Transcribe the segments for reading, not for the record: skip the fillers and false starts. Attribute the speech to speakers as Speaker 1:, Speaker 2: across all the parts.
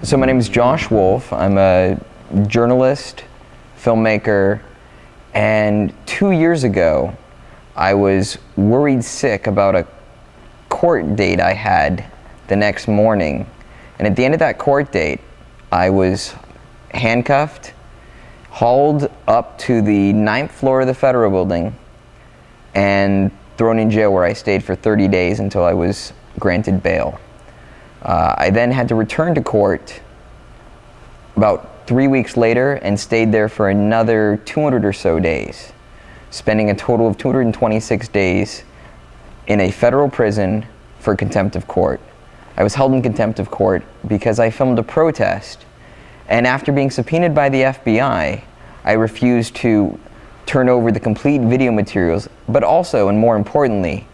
Speaker 1: So my name is Josh Wolf. I'm a journalist, filmmaker, and 2 years ago I was worried sick about a court date I had the next morning. And at the end of that court date, I was handcuffed, hauled up to the 9th floor of the federal building, and thrown in jail where I stayed for 30 days until I was granted bail. I then had to return to court about 3 weeks later and stayed there for another 200 or so days, spending a total of 226 days in a federal prison for contempt of court. I was held in contempt of court because I filmed a protest, and after being subpoenaed by the FBI, I refused to turn over the complete video materials, but also, and more importantly,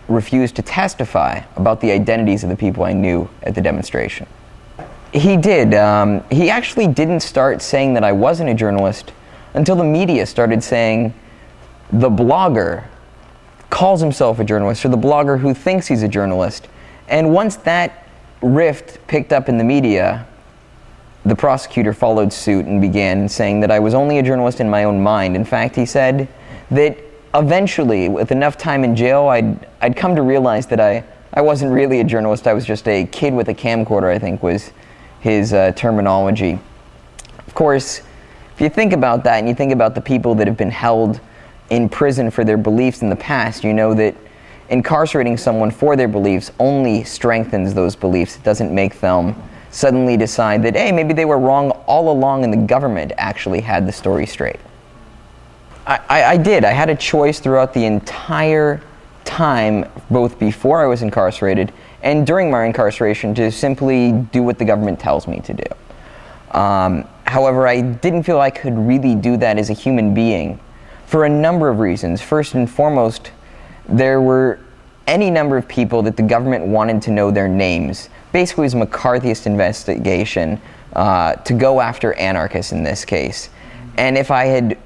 Speaker 1: refused to testify about the identities of the people I knew at the demonstration. He did. He actually didn't start saying that I wasn't a journalist until the media started saying the blogger calls himself a journalist, or the blogger who thinks he's a journalist. And once that rift picked up in the media, the prosecutor followed suit and began saying that I was only a journalist in my own mind. In fact, he said that eventually, with enough time in jail, I'd come to realize that I wasn't really a journalist. I was just a kid with a camcorder, I think was his terminology. Of course, if you think about that and you think about the people that have been held in prison for their beliefs in the past, you know that incarcerating someone for their beliefs only strengthens those beliefs. It doesn't make them suddenly decide that, hey, maybe they were wrong all along and the government actually had the story straight. I did. I had a choice throughout the entire time, both before I was incarcerated and during my incarceration, to simply do what the government tells me to do. However, I didn't feel I could really do that as a human being for a number of reasons. First and foremost, there were any number of people that the government wanted to know their names. Basically, it was a McCarthyist investigation to go after anarchists in this case. And if I had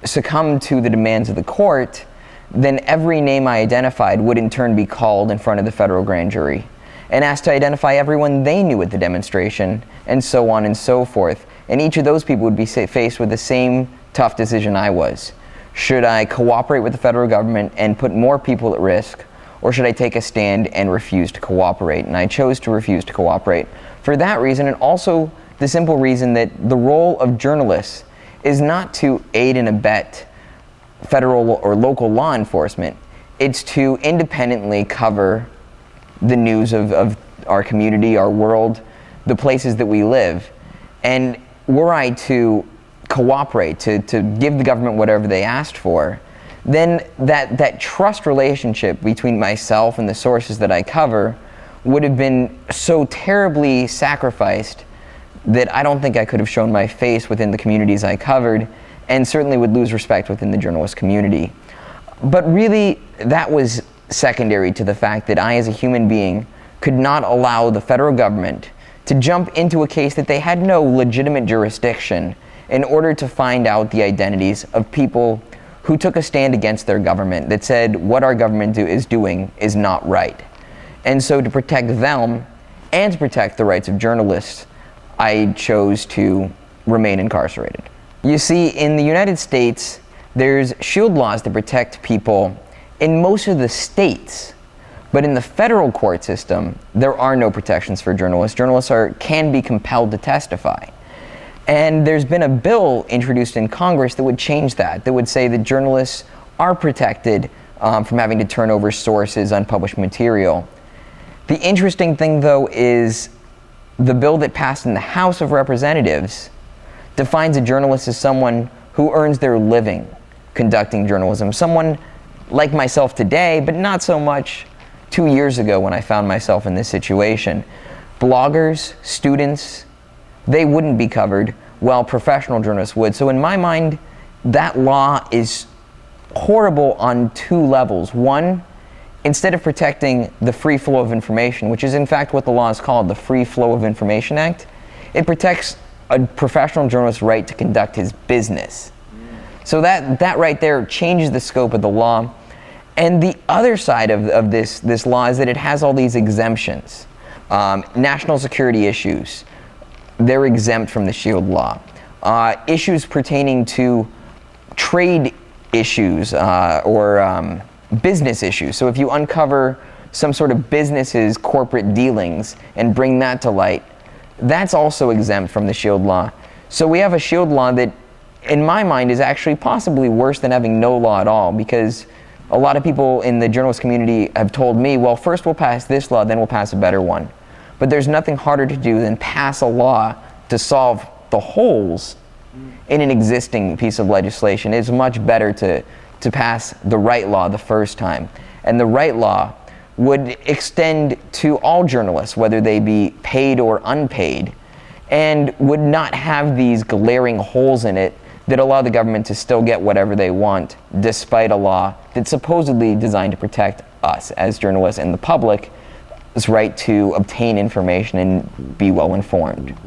Speaker 1: succumbed to the demands of the court, then every name I identified would in turn be called in front of the federal grand jury and asked to identify everyone they knew at the demonstration, and so on and so forth. And each of those people would be faced with the same tough decision I was. Should I cooperate with the federal government and put more people at risk, or should I take a stand and refuse to cooperate? And I chose to refuse to cooperate for that reason, and also the simple reason that the role of journalists is not to aid and abet federal or local law enforcement. It's to independently cover the news of our community, our world, the places that we live. And were I to cooperate, to give the government whatever they asked for, then that trust relationship between myself and the sources that I cover would have been so terribly sacrificed that I don't think I could have shown my face within the communities I covered, and certainly would lose respect within the journalist community. But really, that was secondary to the fact that I, as a human being, could not allow the federal government to jump into a case that they had no legitimate jurisdiction in order to find out the identities of people who took a stand against their government, that said what our government is doing is not right. And so to protect them and to protect the rights of journalists, I chose to remain incarcerated. You see, in the United States, there's shield laws that protect people in most of the states, but in the federal court system, there are no protections for journalists. Journalists can be compelled to testify. And there's been a bill introduced in Congress that would change that would say that journalists are protected from having to turn over sources, unpublished material. The interesting thing, though, is the bill that passed in the House of Representatives defines a journalist as someone who earns their living conducting journalism. Someone like myself today, but not so much 2 years ago when I found myself in this situation. Bloggers, students, they wouldn't be covered, while professional journalists would. So in my mind, that law is horrible on 2 levels. One, instead of protecting the free flow of information, which is in fact what the law is called, the Free Flow of Information Act, it protects a professional journalist's right to conduct his business. So that right there changes the scope of the law. And the other side of this law is that it has all these exemptions. National security issues, they're exempt from the SHIELD law. Issues pertaining to trade issues or business issues. So if you uncover some sort of business's corporate dealings and bring that to light, that's also exempt from the SHIELD law. So we have a SHIELD law that, in my mind, is actually possibly worse than having no law at all, because a lot of people in the journalist community have told me, well, first we'll pass this law, then we'll pass a better one. But there's nothing harder to do than pass a law to solve the holes in an existing piece of legislation. It's much better to pass the right law the first time. And the right law would extend to all journalists, whether they be paid or unpaid, and would not have these glaring holes in it that allow the government to still get whatever they want, despite a law that's supposedly designed to protect us as journalists and the public's right to obtain information and be well informed.